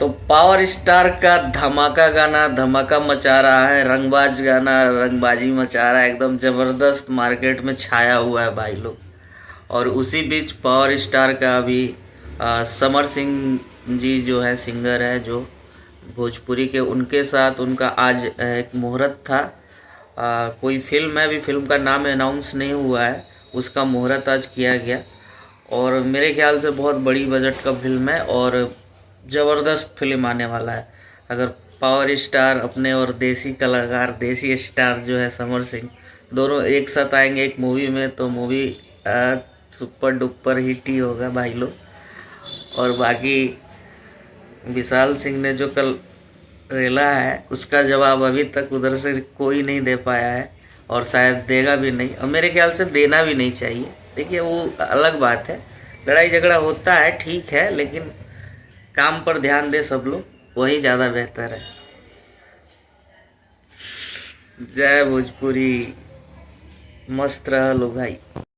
तो power star का धमाका गाना धमाका मचा रहा है, रंगबाज गाना रंगबाजी मचा रहा है, एकदम ज़बरदस्त मार्केट में छाया हुआ है भाई लोग। और उसी बीच पावर स्टार का अभी समर सिंह जी जो है सिंगर है जो भोजपुरी के, उनके साथ उनका आज एक मुहूर्त था। कोई फिल्म है, अभी फिल्म का नाम अनाउंस नहीं हुआ है, उसका मुहूर्त आज किया गया। और मेरे ख्याल से बहुत बड़ी बजट का फिल्म है और ज़बरदस्त फिल्म आने वाला है। अगर पावर स्टार अपने और देसी कलाकार देसी स्टार जो है समर सिंह दोनों एक साथ आएंगे एक मूवी में, तो मूवी सुपर डुपर हिट ही होगा भाई लोग। और बाकी विशाल सिंह ने जो कल रेला है उसका जवाब अभी तक उधर से कोई नहीं दे पाया है और शायद देगा भी नहीं, और मेरे ख्याल से देना भी नहीं चाहिए। देखिए वो अलग बात है, लड़ाई झगड़ा होता है ठीक है, लेकिन काम पर ध्यान दे सब लोग, वही ज़्यादा बेहतर है। जय भोजपुरी, मस्त रह लो भाई।